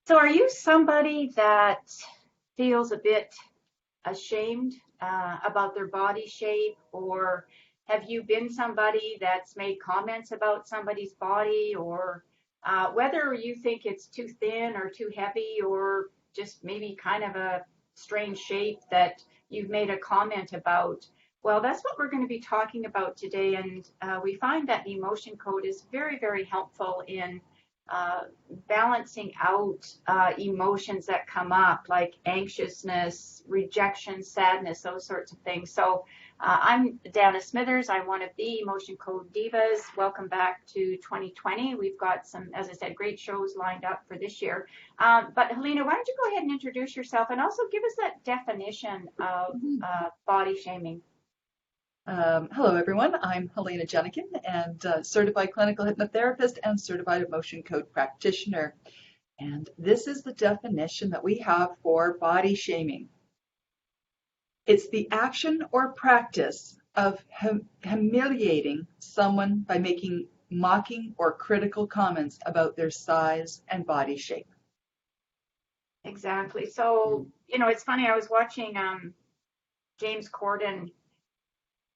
So are you somebody that feels a bit ashamed about their body shape, or have you been somebody that's made comments about somebody's body, or whether you think it's too thin or too heavy, or just maybe kind of a strange shape that you've made a comment about? Well, that's what we're going to be talking about today, and we find that the emotion code is very, very helpful in uh, balancing out emotions that come up like anxiousness, rejection, sadness, those sorts of things. So I'm Dana Smithers. I'm one of the Emotion Code Divas. Welcome back to 2020. We've got some, as I said, great shows lined up for this year. But Helena, why don't you go ahead and introduce yourself and also give us that definition of body shaming? Hello, everyone. I'm Helena Jenikin, and certified clinical hypnotherapist and certified emotion code practitioner. And this is the definition that we have for body shaming. It's the action or practice of humiliating someone by making mocking or critical comments about their size and body shape. Exactly. So, it's funny. I was watching James Corden.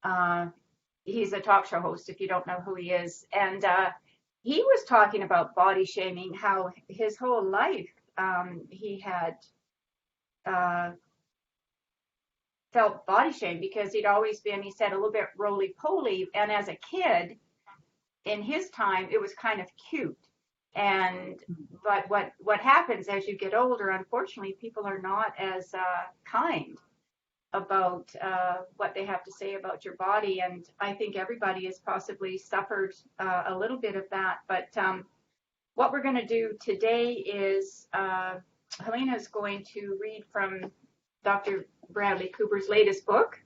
Uh, he's a talk show host, if you don't know who he is. And he was talking about body shaming, how his whole life he had uh, felt body shame because he'd always been, he said, a little bit roly-poly. And as a kid, in his time, it was kind of cute. And but what happens as you get older, unfortunately, people are not as kind about what they have to say about your body. And I think everybody has possibly suffered a little bit of that. But what we're going to do today is Helena is going to read from Dr. Bradley Cooper's latest book.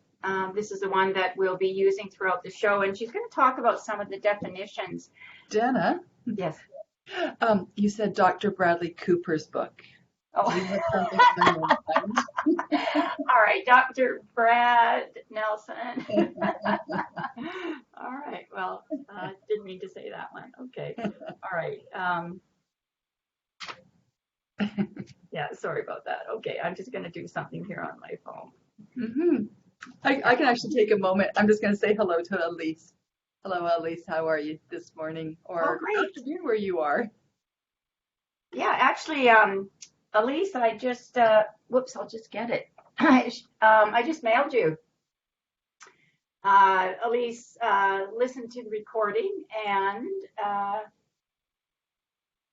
This is the one that we'll be using throughout the show. And she's going to talk about some of the definitions. Dana, Yes. you said Dr. Bradley Cooper's book. Oh. Do you have something on your mind? All right, Dr. Brad Nelson. All right, well, didn't mean to say that one. Okay, all right. Yeah, sorry about that. Okay, I'm just going to do something here on my phone. Mm-hmm. I can actually take a moment. I'm just going to say hello to Elise. Hello, Elise. How are you this morning or afternoon where you are? Yeah, actually, Elise, I just, whoops, I'll just get it. I just mailed you. Elise listened to the recording and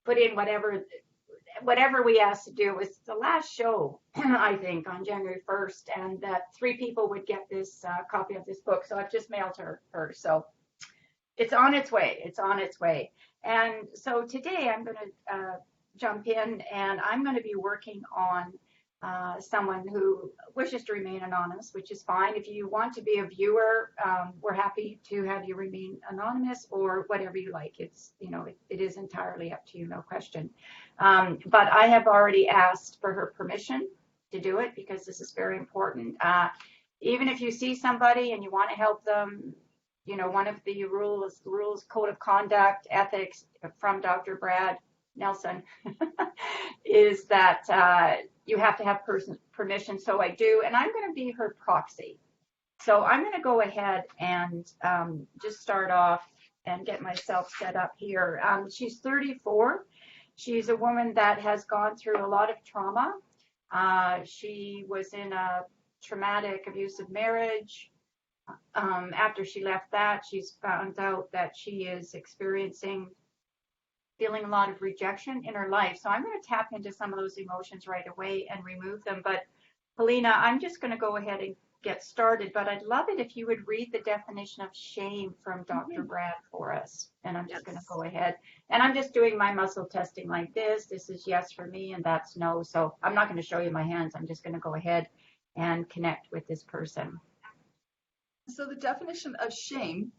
put in whatever we asked to do. It was the last show, I think, on January 1st, and that 3 people would get this copy of this book. So I've just mailed her. So it's on its way. It's on its way. And so today I'm going to jump in, and I'm going to be working on someone who wishes to remain anonymous, which is fine. If you want to be a viewer, we're happy to have you remain anonymous or whatever you like. It's, it is entirely up to you, no question. But I have already asked for her permission to do it because this is very important. Even if you see somebody and you want to help them, one of the rules, code of conduct, ethics from Dr. Brad Nelson is that you have to have permission. So I do, and I'm going to be her proxy. So I'm going to go ahead and just start off and get myself set up here. She's 34. She's a woman that has gone through a lot of trauma. She was in a traumatic, abusive marriage. After she left that, she's found out that she is feeling a lot of rejection in her life. So I'm going to tap into some of those emotions right away and remove them. But Helena, I'm just going to go ahead and get started, but I'd love it if you would read the definition of shame from Dr. Brad for us. And I'm just going to go ahead, and I'm just doing my muscle testing like this. This is yes for me, and that's no. So I'm not going to show you my hands. I'm just going to go ahead and connect with this person. So the definition of shame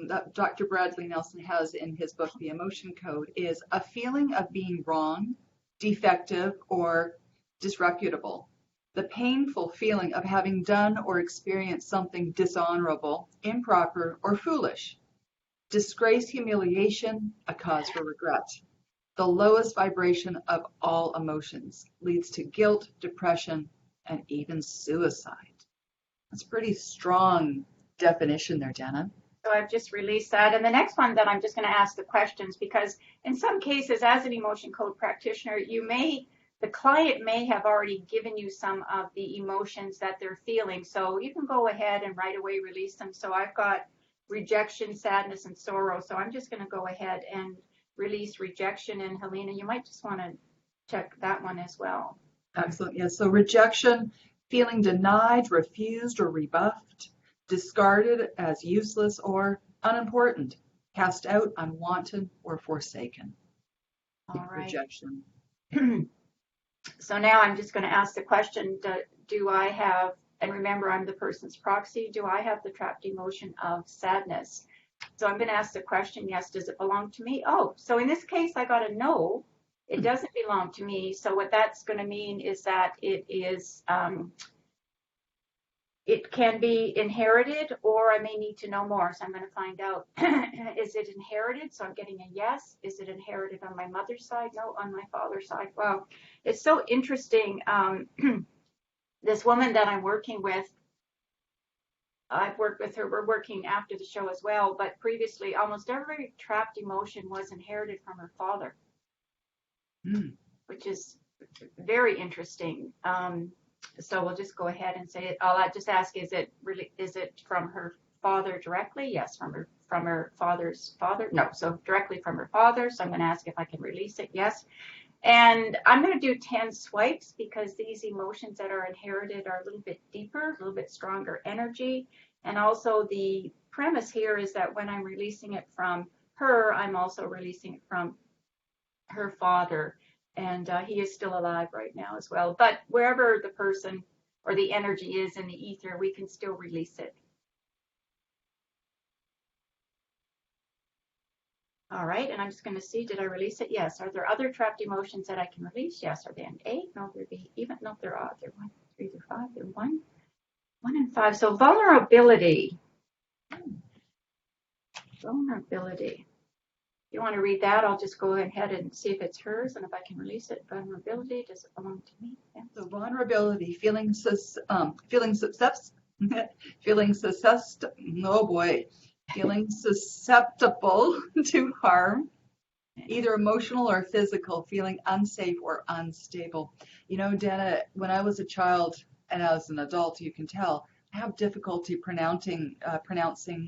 that Dr. Bradley Nelson has in his book, The Emotion Code, is a feeling of being wrong, defective, or disreputable. The painful feeling of having done or experienced something dishonorable, improper, or foolish. Disgrace, humiliation, a cause for regret. the lowest vibration of all emotions, leads to guilt, depression, and even suicide. That's a pretty strong definition there, Dana. So I've just released that. And the next one that I'm just going to ask the questions, because in some cases, as an emotion code practitioner, the client may have already given you some of the emotions that they're feeling. So you can go ahead and right away release them. So I've got rejection, sadness, and sorrow. So I'm just going to go ahead and release rejection. And Helena, you might just want to check that one as well. Excellent. Yeah. So rejection, feeling denied, refused, or rebuffed, discarded as useless or unimportant, cast out, unwanted, or forsaken. All right. Rejection. So now I'm just going to ask the question, do I have, and remember I'm the person's proxy, do I have the trapped emotion of sadness? So I'm going to ask the question, yes, does it belong to me? Oh, so in this case, I got a no, it doesn't belong to me. So what that's going to mean is that it is, it can be inherited, or I may need to know more. So I'm going to find out, is it inherited? So I'm getting a yes. Is it inherited on my mother's side? No, on my father's side. Wow. It's so interesting. This woman that I'm working with, I've worked with her. We're working after the show as well. But previously, almost every trapped emotion was inherited from her father, which is very interesting. So we'll just go ahead and say it. I'll just ask, is it from her father directly? Yes, from her father's father. No, so directly from her father. So I'm going to ask if I can release it. Yes. And I'm going to do 10 swipes because these emotions that are inherited are a little bit deeper, a little bit stronger energy. And also the premise here is that when I'm releasing it from her, I'm also releasing it from her father. And he is still alive right now as well. But wherever the person or the energy is in the ether, we can still release it. All right, and I'm just going to see, did I release it? Yes. Are there other trapped emotions that I can release? Yes. Are they an 8? No, they're even. No, they're odd. They're 1, 3, they're 5. They're 1 and 5. So vulnerability. Vulnerability. You want to read that? I'll just go ahead and see if it's hers and if I can release it. Vulnerability, does it belong to me? Yeah. So vulnerability, feeling susceptible, feeling susceptible to harm, either emotional or physical, feeling unsafe or unstable. You know, Dana, when I was a child and as an adult, you can tell, I have difficulty pronouncing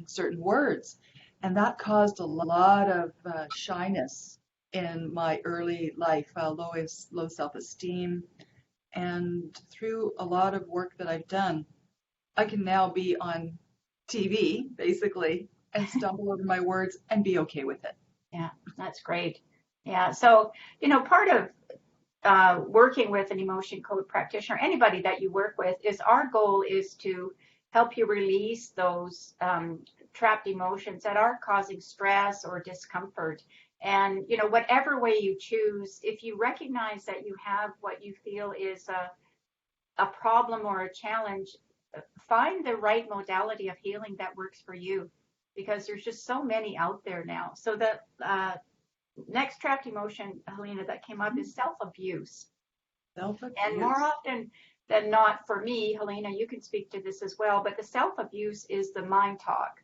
certain words. And that caused a lot of shyness in my early life, low self-esteem. And through a lot of work that I've done, I can now be on TV, basically, and stumble over my words and be okay with it. Yeah, that's great. Yeah, so, part of working with an emotion code practitioner, anybody that you work with, is our goal is to help you release those trapped emotions that are causing stress or discomfort. And, whatever way you choose, if you recognize that you have what you feel is a problem or a challenge, find the right modality of healing that works for you, because there's just so many out there now. So the next trapped emotion, Helena, that came up is self-abuse. Self-abuse. And more often than not, for me, Helena, you can speak to this as well, but the self-abuse is the mind talk,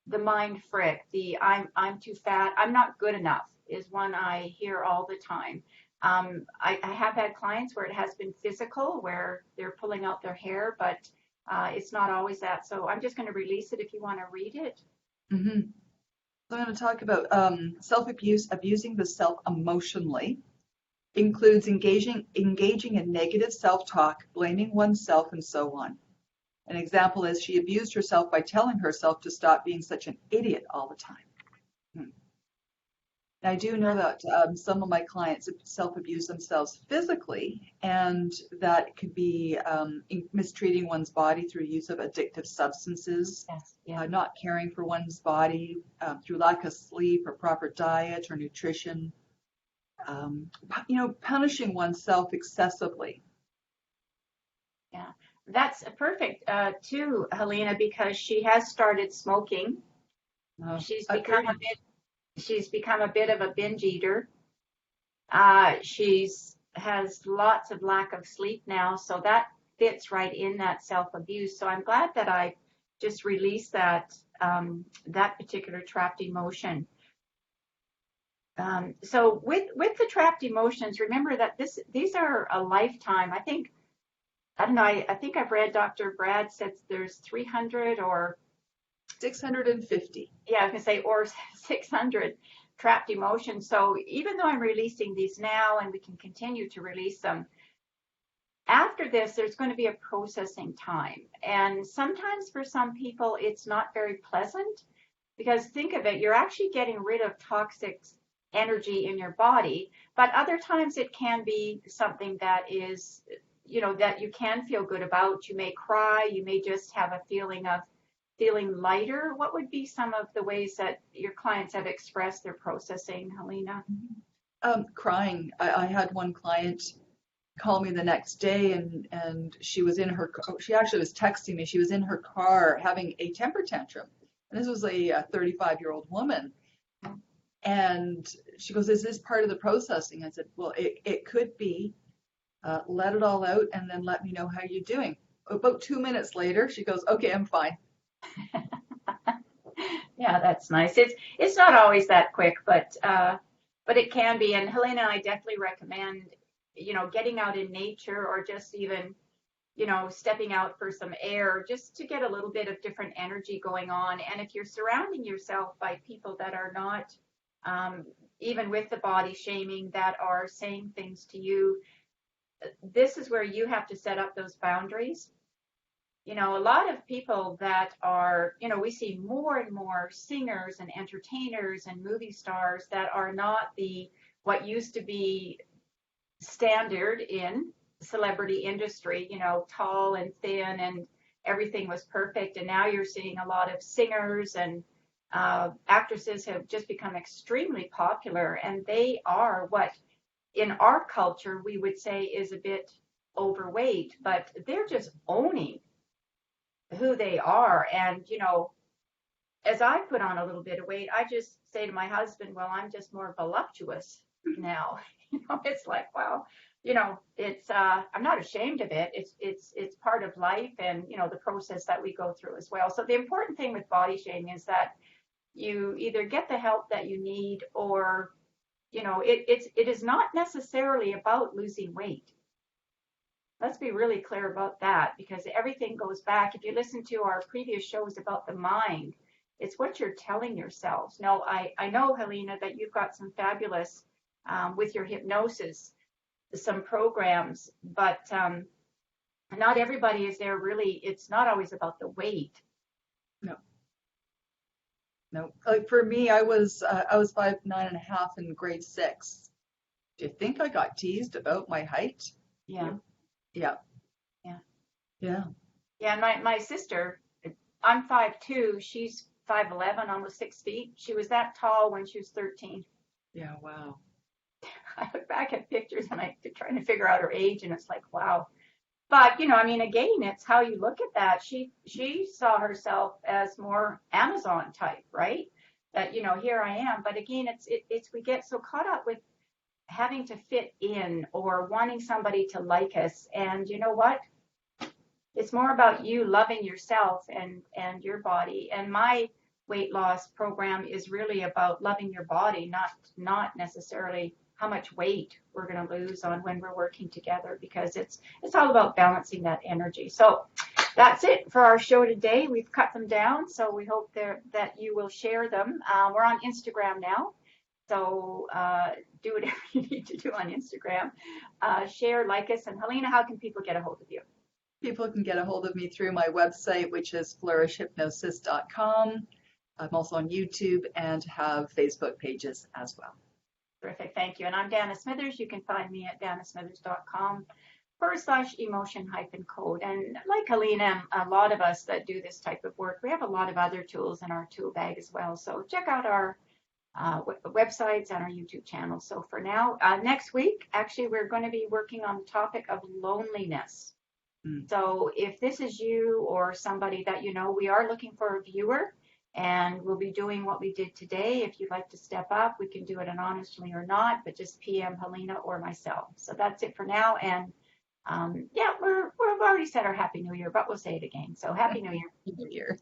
the mind frick, the I'm too fat, I'm not good enough is one I hear all the time. I have had clients where it has been physical, where they're pulling out their hair, but it's not always that. So I'm just going to release it if you want to read it. Mm-hmm. So I'm going to talk about self-abuse, abusing the self emotionally, includes engaging in negative self-talk, blaming oneself, and so on. An example is she abused herself by telling herself to stop being such an idiot all the time. I do know that some of my clients self-abuse themselves physically, and that could be mistreating one's body through use of addictive substances, Yes, yeah. Not caring for one's body through lack of sleep or proper diet or nutrition, punishing oneself excessively. Yeah, that's perfect too, Helena, because she has started smoking. She's become a bit of a binge eater. She's has lots of lack of sleep now, so that fits right in that self-abuse. So I'm glad that I just released that particular trapped emotion. So with the trapped emotions, remember that these are a lifetime. I don't know. I think I've read Dr. Brad says there's 300 or 650. yeah, I was gonna say or 600 trapped emotions. So even though I'm releasing these now, and we can continue to release them, after this, there's going to be a processing time. And sometimes for some people, it's not very pleasant because think of it, you're actually getting rid of toxic energy in your body. But other times it can be something that is, that you can feel good about. You may cry, you may just have a feeling of feeling lighter. What would be some of the ways that your clients have expressed their processing, Helena? Crying. I had one client call me the next day, and she was in her, she actually was texting me. She was in her car having a temper tantrum. And this was a 35-year-old woman. And she goes, is this part of the processing? I said, well, it could be. Let it all out and then let me know how you're doing. About 2 minutes later, she goes, okay, I'm fine. Yeah, that's nice. It's not always that quick, but it can be. And Helena and I definitely recommend, getting out in nature or just even, stepping out for some air just to get a little bit of different energy going on. And if you're surrounding yourself by people that are not, even with the body shaming, that are saying things to you, this is where you have to set up those boundaries. A lot of people that are, we see more and more singers and entertainers and movie stars that are not what used to be standard in celebrity industry, tall and thin and everything was perfect. And now you're seeing a lot of singers and actresses have just become extremely popular, and they are what in our culture we would say is a bit overweight, but they're just owning who they are. And, as I put on a little bit of weight, I just say to my husband, well, I'm just more voluptuous now. It's like, wow, it's, I'm not ashamed of it. It's part of life and, the process that we go through as well. So the important thing with body shaming is that you either get the help that you need or, it is not necessarily about losing weight. Let's be really clear about that because everything goes back. If you listen to our previous shows about the mind, it's what you're telling yourselves. Now, I know, Helena, that you've got some fabulous, with your hypnosis, some programs, but not everybody is there really. It's not always about the weight. No. No. Like for me, I was 5'9.5" in grade 6. Do you think I got teased about my height? Yeah. Yeah. Yeah. Yeah. Yeah. My sister, I'm 5'2", she's 5'11", almost 6 feet. She was that tall when she was 13. Yeah. Wow. I look back at pictures and I'm trying to figure out her age, and it's like, wow. But again, it's how you look at that. She saw herself as more Amazon type, right? That here I am. But again, it's we get so caught up with having to fit in or wanting somebody to like us, and you know what? It's more about you loving yourself and your body. And my weight loss program is really about loving your body, not necessarily how much weight we're going to lose on when we're working together, because it's all about balancing that energy. So that's it for our show today. We've cut them down, so we hope that you will share them. We're on Instagram now, so do whatever you need to do on Instagram. Share, like us, and Helena, how can people get a hold of you? People can get a hold of me through my website, which is flourishhypnosis.com. I'm also on YouTube and have Facebook pages as well. Terrific, thank you. And I'm Dana Smithers. You can find me at danasmithers.com/emotion-code. And like Helena, a lot of us that do this type of work, we have a lot of other tools in our tool bag as well. So check out our websites and our YouTube channel. So for now, next week, actually, we're going to be working on the topic of loneliness. So if this is you or somebody that we are looking for a viewer. And we'll be doing what we did today. If you'd like to step up, we can do it anonymously or not, but just PM Helena or myself. So that's it for now. And yeah, we've already said our Happy New Year, but we'll say it again. So Happy New Year. New Year.